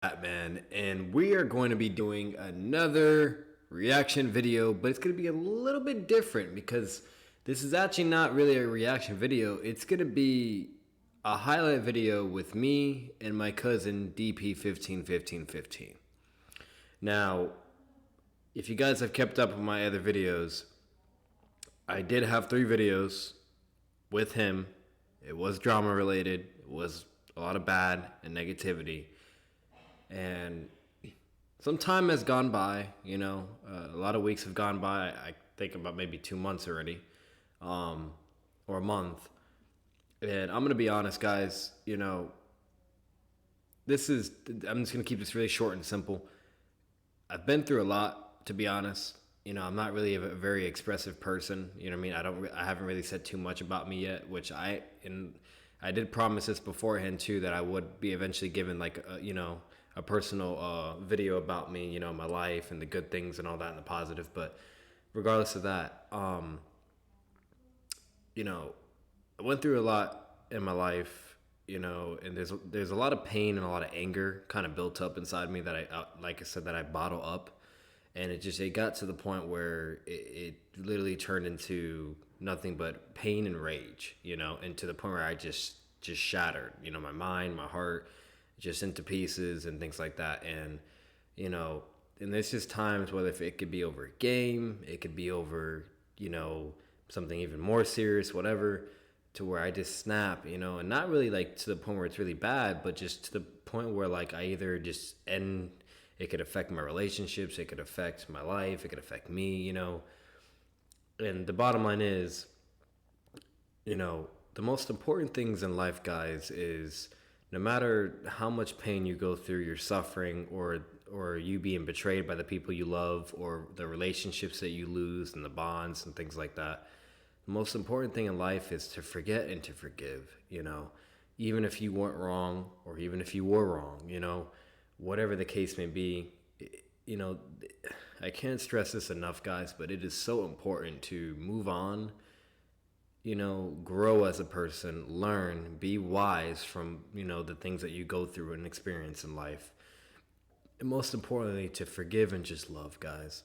Batman, and we are going to be doing another reaction video, but it's going to be a little bit different because this is actually not really a reaction video. It's going to be a highlight video with me and my cousin DP151515. Now, if you guys have kept up with my other videos, I did have 3 videos with him. It was drama related. It was a lot of bad and negativity. And some time has gone by, a lot of weeks have gone by. I think about maybe 2 months already, or a month. And I'm going to be honest, guys, I'm just going to keep this really short and simple. I've been through a lot, to be honest. I'm not really a very expressive person. You know what I mean? I haven't really said too much about me yet, and I did promise this beforehand too, that I would be eventually given like a personal video about me, my life and the good things and all that and the positive. But regardless of that, I went through a lot in my life, and there's a lot of pain and a lot of anger kind of built up inside me that like I said, that I bottle up. And it got to the point where it literally turned into nothing but pain and rage, and to the point where I just shattered, my mind, my heart, just into pieces and things like that. And and there's just times, whether if it could be over a game, it could be over something even more serious, whatever, to where I just snap, and not really like to the point where it's really bad, but just to the point where like I either just end. It could affect my relationships. It could affect my life. It could affect me, And the bottom line is, the most important things in life, guys, is no matter how much pain you go through, you're suffering, or you being betrayed by the people you love, or the relationships that you lose and the bonds and things like that. The most important thing in life is to forget and to forgive, even if you weren't wrong, or even if you were wrong, whatever the case may be. you know, I can't stress this enough, guys, but it is so important to move on, grow as a person, learn, be wise from, the things that you go through and experience in life. And most importantly, to forgive and just love, guys.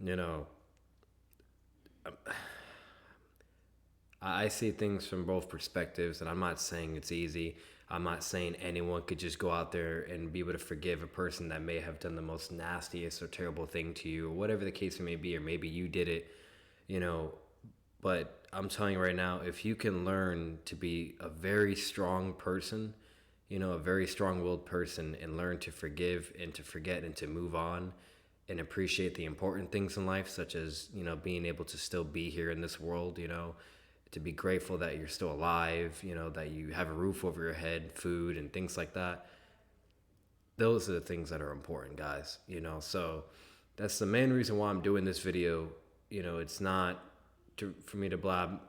You know, I see things from both perspectives, and I'm not saying it's easy. I'm not saying anyone could just go out there and be able to forgive a person that may have done the most nastiest or terrible thing to you, or whatever the case may be, or maybe you did it, you know. But I'm telling you right now, if you can learn to be a very strong person, a very strong willed person, and learn to forgive and to forget and to move on and appreciate the important things in life, such as, being able to still be here in this world, to be grateful that you're still alive, that you have a roof over your head, food, and things like that. Those are the things that are important, guys, So that's the main reason why I'm doing this video. It's not for me to blab,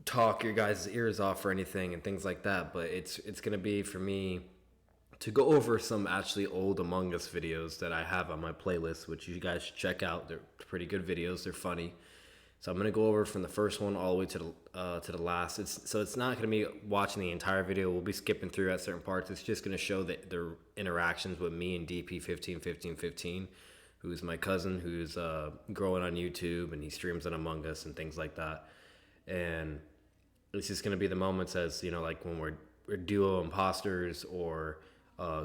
talk your guys' ears off or anything and things like that, but it's going to be for me to go over some actually old Among Us videos that I have on my playlist, which you guys should check out. They're pretty good videos. They're funny. So I'm gonna go over from the first one all the way to the last. It's not gonna be watching the entire video. We'll be skipping through at certain parts. It's just gonna show their interactions with me and DP151515, who's my cousin, who's growing on YouTube, and he streams on Among Us and things like that. And it's just gonna be the moments as like when we're duo imposters or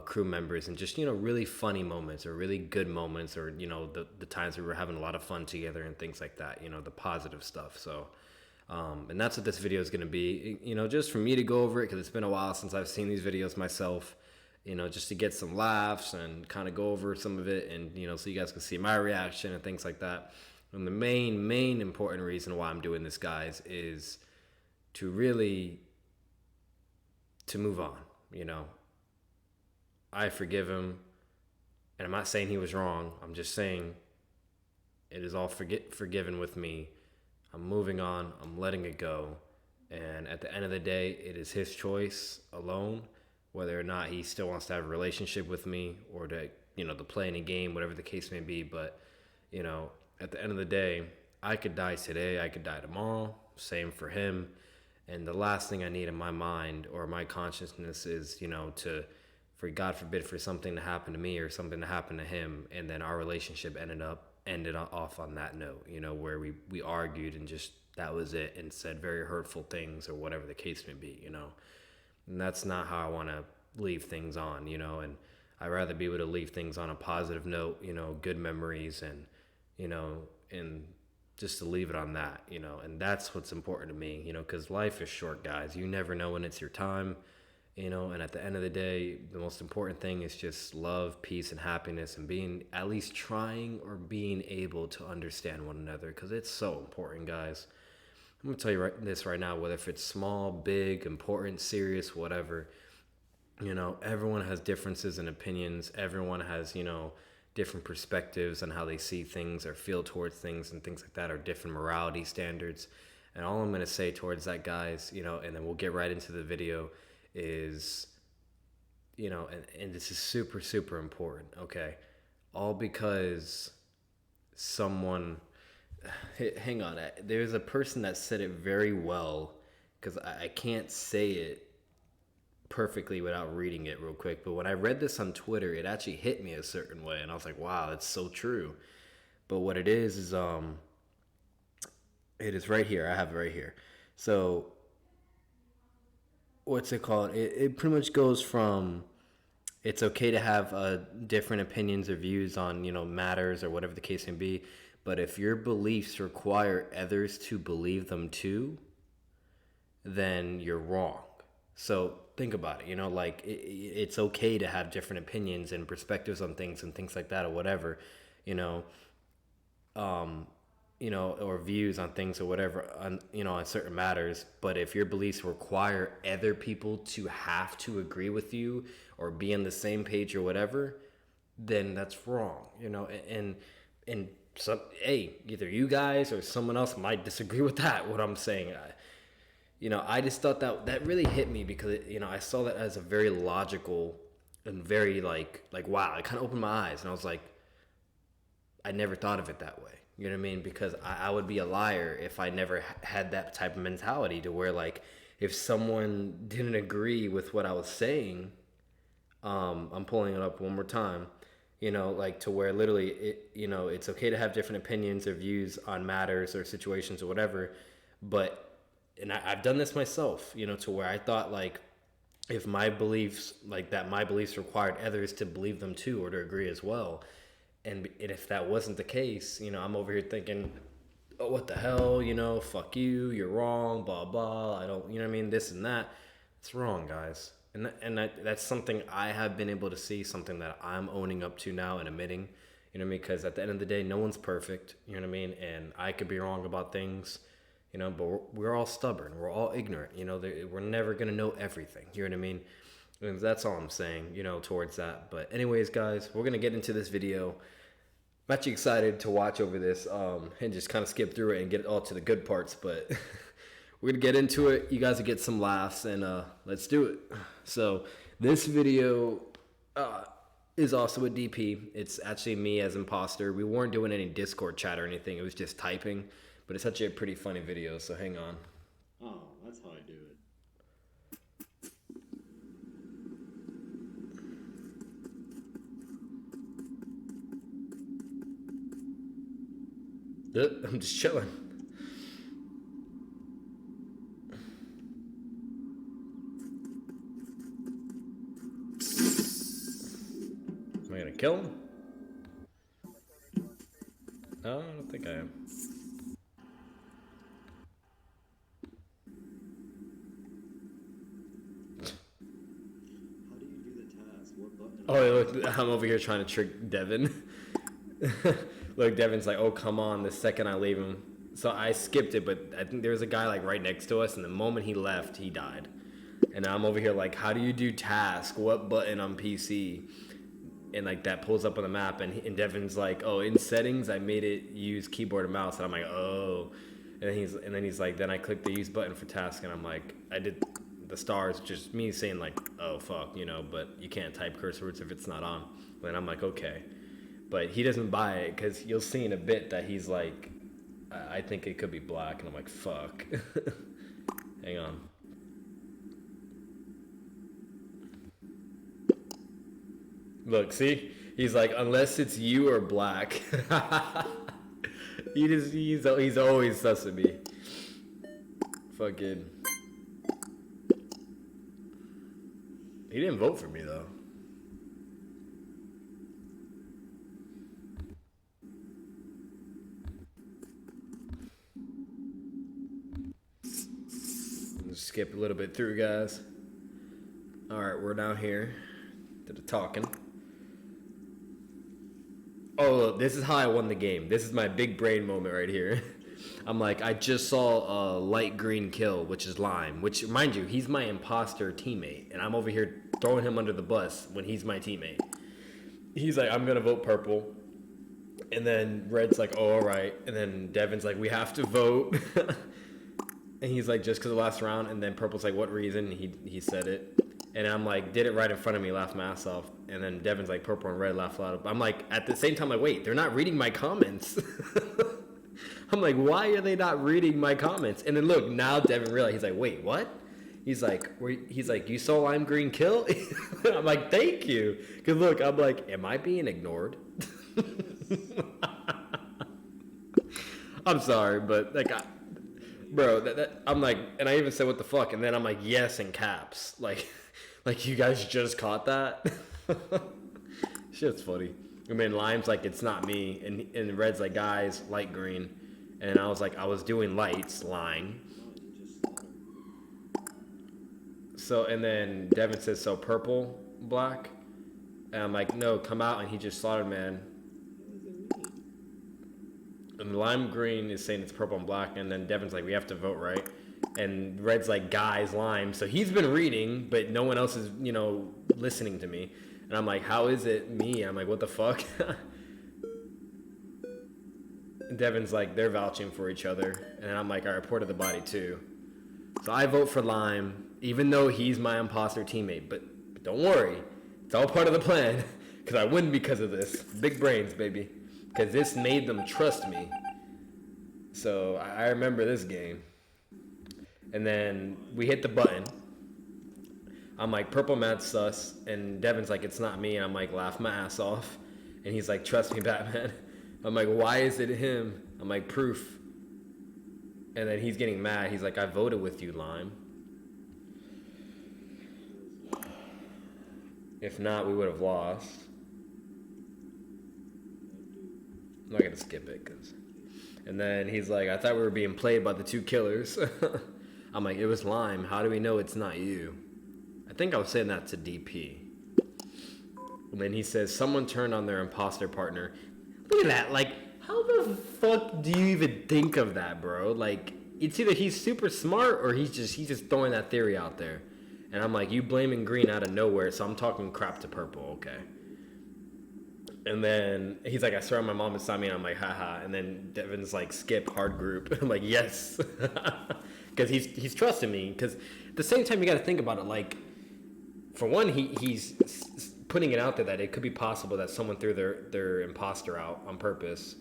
crew members, and just really funny moments or really good moments, or the times we were having a lot of fun together and things like that, the positive stuff. So and that's what this video is going to be, just for me to go over it, because it's been a while since I've seen these videos myself, just to get some laughs and kind of go over some of it, and so you guys can see my reaction and things like that. And the main important reason why I'm doing this, guys, is to really to move on. I forgive him, and I'm not saying he was wrong. I'm just saying it is all forgiven with me. I'm moving on. I'm letting it go. And at the end of the day, it is his choice alone, whether or not he still wants to have a relationship with me, or to, to play any game, whatever the case may be. But, at the end of the day, I could die today. I could die tomorrow. Same for him. And the last thing I need in my mind or my consciousness is, to for God forbid for something to happen to me or something to happen to him, and then our relationship ended off on that note, you know, where we argued and just that was it, and said very hurtful things or whatever the case may be, you know. And that's not how I want to leave things on, you know. And I'd rather be able to leave things on a positive note, you know, good memories, and you know, and just to leave it on that, you know. And that's what's important to me, you know, because life is short, guys. You never know when it's your time, you know. And at the end of the day, the most important thing is just love, peace, and happiness, and being at least trying or being able to understand one another, because it's so important, guys. I'm gonna tell you this right now, whether if it's small, big, important, serious, whatever, you know, everyone has differences and opinions. Everyone has, you know, different perspectives on how they see things or feel towards things and things like that, or different morality standards. And all I'm going to say towards that, guys, you know, and then we'll get right into the video, is, you know, and this is super, super important, okay? All because someone, hang on, there's a person that said it very well, because I can't say it perfectly without reading it real quick. But when I read this on Twitter, it actually hit me a certain way, and I was like, wow, that's so true. But what it is it is right here. I have it right here. So what's it called? It pretty much goes from, it's okay to have different opinions or views on, you know, matters or whatever the case may be, but if your beliefs require others to believe them too, then you're wrong. So think about it, you know, like it's okay to have different opinions and perspectives on things and things like that or whatever, you know, you know, or views on things or whatever, on, you know, on certain matters. But if your beliefs require other people to have to agree with you or be on the same page or whatever, then that's wrong, you know. And some, hey, either you guys or someone else might disagree with that, what I'm saying. You know, I just thought that really hit me, because you know, I saw that as a very logical and very like wow, it kind of opened my eyes, and I was like, I never thought of it that way. You know what I mean? Because I would be a liar if I never had that type of mentality, to where like if someone didn't agree with what I was saying, I'm pulling it up one more time. You know, like to where literally it, you know, it's okay to have different opinions or views on matters or situations or whatever, but and I've done this myself, you know, to where I thought like if my beliefs, like that my beliefs required others to believe them too or to agree as well. And if that wasn't the case, you know, I'm over here thinking, oh, what the hell, you know, fuck you, you're wrong, blah, blah, I don't, you know what I mean, this and that. It's wrong, guys. That's something I have been able to see, something that I'm owning up to now and admitting, you know what I mean? Because at the end of the day, no one's perfect, you know what I mean? And I could be wrong about things, you know, but we're all stubborn. We're all ignorant, you know, we're never going to know everything, you know what I mean? And that's all I'm saying, you know, towards that. But anyways, guys, we're going to get into this video. I'm actually excited to watch over this and just kind of skip through it and get it all to the good parts. But we're going to get into it. You guys will get some laughs, and let's do it. So this video is also a DP. It's actually me as imposter. We weren't doing any Discord chat or anything. It was just typing. But it's actually a pretty funny video, so hang on. Oh, that's how I do it. I'm just chilling. Am I gonna kill him? No, I don't think I am. How do you do the task? What button? Oh, look, I'm over here trying to trick Devin. Look, Devin's like, oh, come on, the second I leave him. So I skipped it, but I think there was a guy like right next to us, and the moment he left, he died. And I'm over here like, how do you do task? What button on PC? And like that pulls up on the map, and Devin's like, oh, in settings, I made it use keyboard and mouse. And I'm like, oh. And then he's like, then I clicked the use button for task, and I'm like, I did the stars, just me saying like, oh, fuck, you know, but you can't type curse words if it's not on. And I'm like, okay. But he doesn't buy it, because you'll see in a bit that he's like, I think it could be black. And I'm like, fuck. Hang on. Look, see? He's like, unless it's you or black. He's always sus at me. Fucking. He didn't vote for me though. Let's skip a little bit through, guys. All right, we're now here to the talking. Oh, look, this is how I won the game. This is my big brain moment right here. I'm like, I just saw a light green kill, which is Lime, which, mind you, he's my imposter teammate, and I'm over here throwing him under the bus when he's my teammate. He's like, I'm going to vote purple. And then Red's like, oh, all right. And then Devin's like, we have to vote. And he's like, just because of the last round. And then Purple's like, what reason? He said it. And I'm like, did it right in front of me, laughed my ass off. And then Devin's like, Purple and Red laughed loud. I'm like, at the same time, like, wait, they're not reading my comments. I'm like, why are they not reading my comments? And then look, now Devin realized, he's like, wait, what? He's like, you saw Lime Green kill? I'm like, thank you. Because look, I'm like, am I being ignored? I'm sorry, but like, bro, I'm like, and I even said, what the fuck? And then I'm like, yes, in caps. Like you guys just caught that? Shit's funny. I mean, Lime's like, it's not me. And Red's like, guys, light green. And I was like, I was doing lights, lying. So, and then Devin says, so purple, black? And I'm like, no, come out. And he just slaughtered, man. And Lime Green is saying it's purple and black. And then Devin's like, we have to vote, right? And Red's like, guys, Lime. So he's been reading, but no one else is, listening to me. And I'm like, how is it me? I'm like, what the fuck? Devin's like, they're vouching for each other. And I'm like, I reported the body too. So I vote for Lime, even though he's my imposter teammate. But don't worry. It's all part of the plan. Because I win because of this. Big brains, baby. Because this made them trust me. So I remember this game. And then we hit the button. I'm like, purple mad sus. And Devin's like, it's not me. And I'm like, laugh my ass off. And he's like, trust me, Batman. I'm like, why is it him? I'm like, proof. And then he's getting mad. He's like, I voted with you, Lime. If not, we would have lost. I'm not going to skip it. And then he's like, I thought we were being played by the two killers. I'm like, it was Lime. How do we know it's not you? I think I was saying that to DP. And then he says, someone turned on their imposter partner. Look at that. Like, how the fuck do you even think of that, bro? Like, it's either he's super smart or he's just throwing that theory out there. And I'm like, you blaming green out of nowhere, so I'm talking crap to purple, okay. And then he's like, I swear my mom is me, and I'm like, haha. And then Devin's like, skip hard group. I'm like, yes. Because he's trusting me. Because at the same time, you got to think about it. Like, for one, he's putting it out there that it could be possible that someone threw their imposter out on purpose.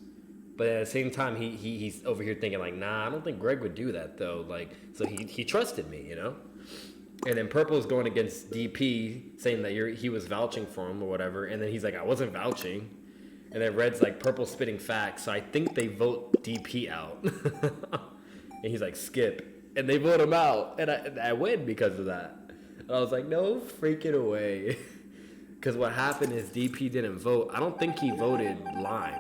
But at the same time, he's over here thinking like, nah, I don't think Greg would do that though. Like, so he trusted me, And then Purple's going against DP, saying that he was vouching for him or whatever. And then he's like, I wasn't vouching. And then Red's like, Purple spitting facts. So I think they vote DP out. And he's like, skip. And they vote him out. And I win because of that. And I was like, no freaking way. Because what happened is DP didn't vote. I don't think he voted Lime.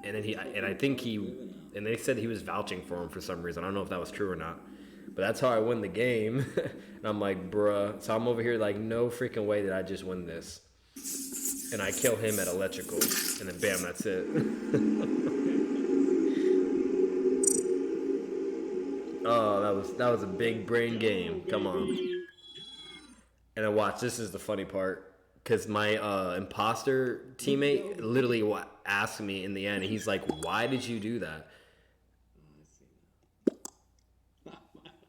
And then I think and they said he was vouching for him for some reason. I don't know if that was true or not. But that's how I win the game. And I'm like, bruh. So I'm over here like, no freaking way did I just win this. And I kill him at electrical. And then bam, that's it. Oh, that was a big brain game. Come on. And then watch, this is the funny part. Because my imposter teammate literally asked me in the end. And he's like, why did you do that?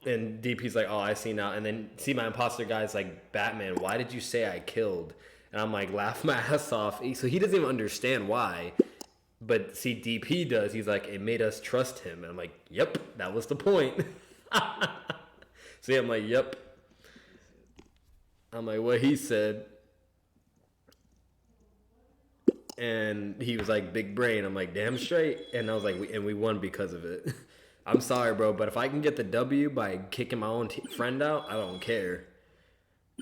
And DP's like, oh, I see now. And then see my imposter guy's like, Batman, why did you say I killed? And I'm like, laugh my ass off. So he doesn't even understand why. But see, DP does. He's like, it made us trust him. And I'm like, yep, that was the point. See, I'm like, yep. I'm like, what he said. And he was like, big brain. I'm like, damn straight. And I was like, and we won because of it. I'm sorry, bro, but if I can get the W by kicking my own friend out, I don't care.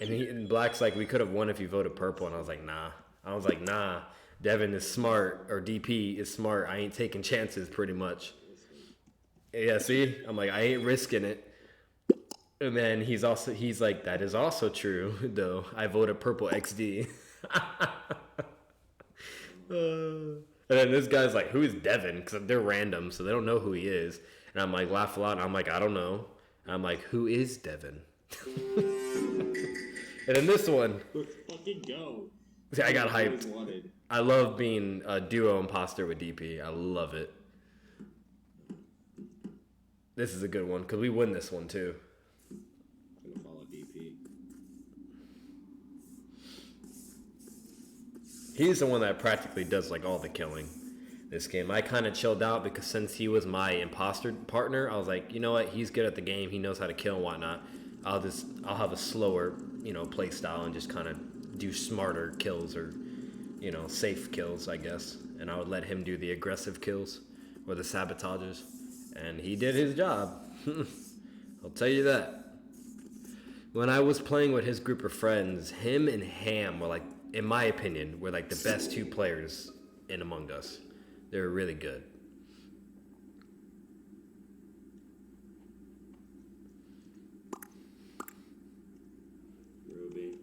And Black's like, we could have won if you voted purple. And I was like, nah. Devin is smart, or DP is smart. I ain't taking chances, pretty much. Yeah, see? I'm like, I ain't risking it. And then he's like, that is also true, though. I voted purple XD. And then this guy's like, who is Devin? Because they're random, so they don't know who he is. And I'm like, laugh a lot. And I'm like, I don't know. And I'm like, who is Devin? And then this one. Let's fucking go. See, I got hyped. I love being a duo imposter with DP. I love it. This is a good one, because we win this one, too. I'm gonna follow DP. He's the one that practically does like all the killing this game. I kind of chilled out because since he was my imposter partner, I was like, you know what? He's good at the game. He knows how to kill and whatnot. I'll have a slower, play style and just kind of do smarter kills or, safe kills, I guess. And I would let him do the aggressive kills or the sabotages. And he did his job. I'll tell you that. When I was playing with his group of friends, him and Ham were like, in my opinion, were like the best two players in Among Us. They were really good. Ruby.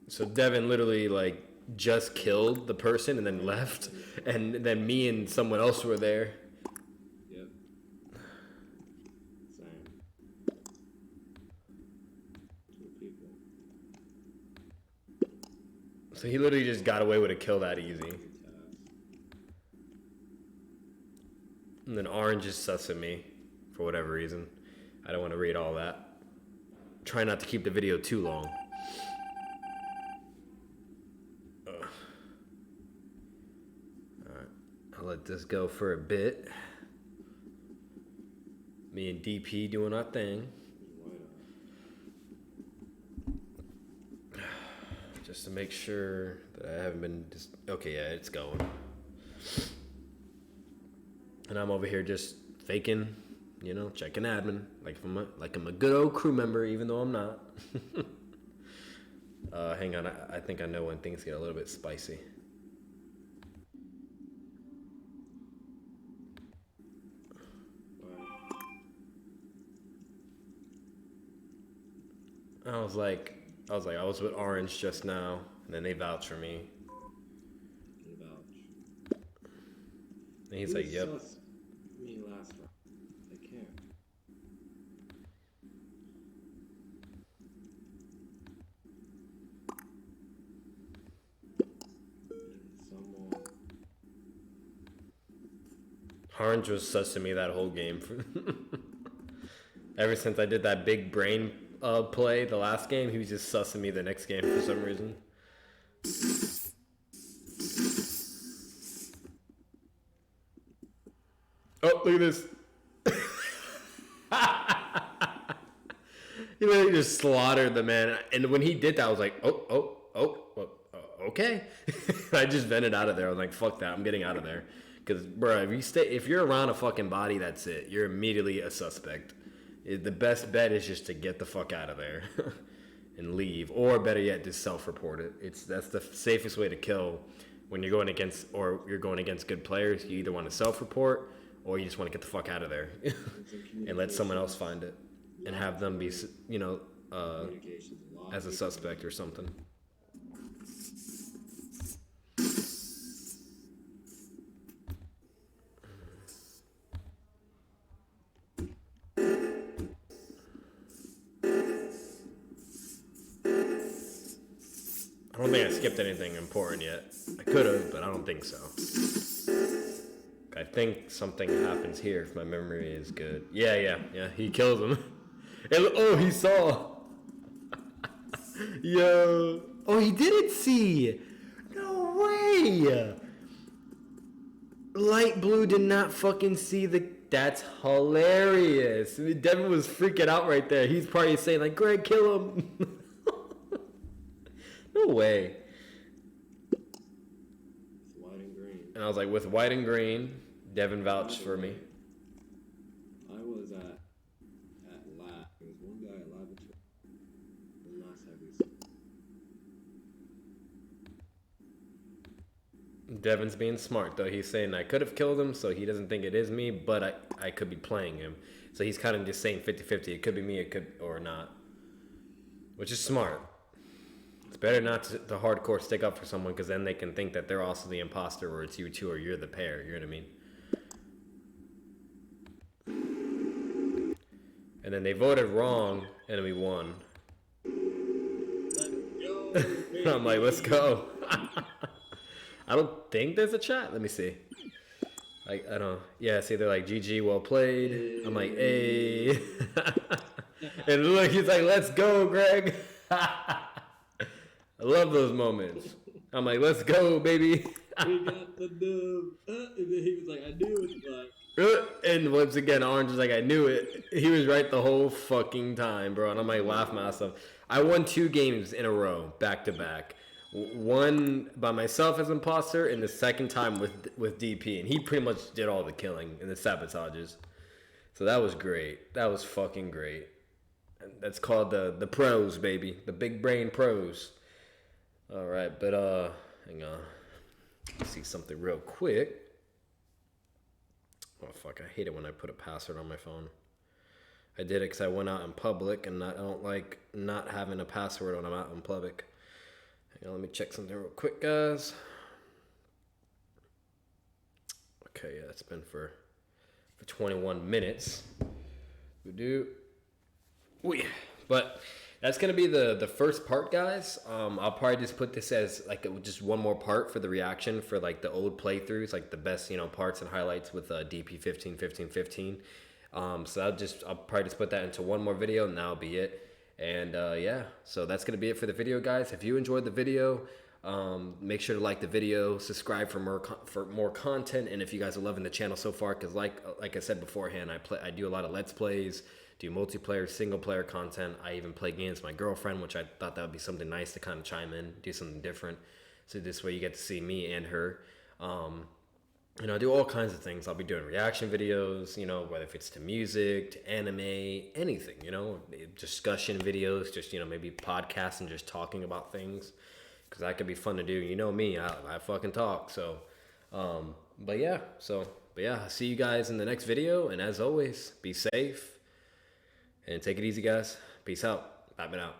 So Devin literally like just killed the person and then left, and then me and someone else were there. Yep. Same. 2 people. So he literally just got away with a kill that easy. And then Orange is sussing me for whatever reason. I don't want to read all that. Try not to keep the video too long. Alright, I'll let this go for a bit. Me and DP doing our thing. Just to make sure that I haven't been just okay, yeah, it's going. And I'm over here just faking, checking admin, like I'm a good old crew member, even though I'm not. Hang on, I think I know when things get a little bit spicy. I was with Orange just now, and then they vouched for me. And he's like, yep. Me last round. I can't. Someone. Orange was sussing me that whole game. Ever since I did that big brain play the last game, he was just sussing me the next game for some reason. Oh, look at this. He literally just slaughtered the man. And when he did that, I was like, okay. I just vented out of there. I was like, fuck that. I'm getting out of there. Because, bro, if you're around a fucking body, that's it. You're immediately a suspect. The best bet is just to get the fuck out of there and leave. Or better yet, just self-report it. That's the safest way to kill when you're going against good players. You either want to self-report or you just want to get the fuck out of there and let someone else find it and have them be, as a suspect or something. I don't think I skipped anything important yet. I could have, but I don't think so. I think something happens here if my memory is good. Yeah. He kills him. He saw. Yo. Oh, he didn't see. No way. Light blue did not fucking see the... That's hilarious. Devin was freaking out right there. He's probably saying like, Greg, kill him. No way. Lighting And I was like, with white and green, Devin vouched for me. I was at lab. There was one guy at laboratory. The last time we saw. Devin's being smart, though. He's saying I could have killed him, so he doesn't think it is me, but I could be playing him. So he's kind of just saying 50-50. It could be me, it could, or not. Which is smart. It's better not to hardcore stick up for someone, because then they can think that they're also the imposter, or it's you two, or you're the pair. You know what I mean? And then they voted wrong, and we won. I'm like, let's go. I don't think there's a chat. Let me see. Like, I don't know. Yeah, see, they're like, GG, well played. I'm like, hey. And look, he's like, let's go, Greg. I love those moments. I'm like, let's go, baby. We got the dub. And then he was like, I knew it. Like, and once again, Orange is like, I knew it. He was right the whole fucking time, bro. And I'm like, laughing myself. I won 2 games in a row, back to back. One by myself as imposter, and the second time with DP, and he pretty much did all the killing and the sabotages. So that was great. That was fucking great. And that's called the pros, baby, the big brain pros. All right, but hang on. Let's see something real quick. Oh fuck! I hate it when I put a password on my phone. I did it because I went out in public, and I don't like not having a password when I'm out in public. Hang on, let me check something real quick, guys. Okay, yeah, it's been for 21 minutes. But that's gonna be the first part, guys. I'll probably just put this as like just one more part for the reaction for like the old playthroughs, like the best parts and highlights with DP151515. So I'll probably just put that into one more video, and that'll be it. And yeah, so that's gonna be it for the video, guys. If you enjoyed the video, make sure to like the video, subscribe for more content, and if you guys are loving the channel so far, because like I said beforehand, I do a lot of let's plays, do multiplayer, single player content. I even play games with my girlfriend, which I thought that would be something nice to kind of chime in, do something different. So this way you get to see me and her. I do all kinds of things. I'll be doing reaction videos, whether if it's to music, to anime, anything, discussion videos, just, maybe podcasts and just talking about things, because that could be fun to do. You know me, I fucking talk. So, but yeah, I'll see you guys in the next video. And as always, be safe and take it easy, guys. Peace out. Batman out.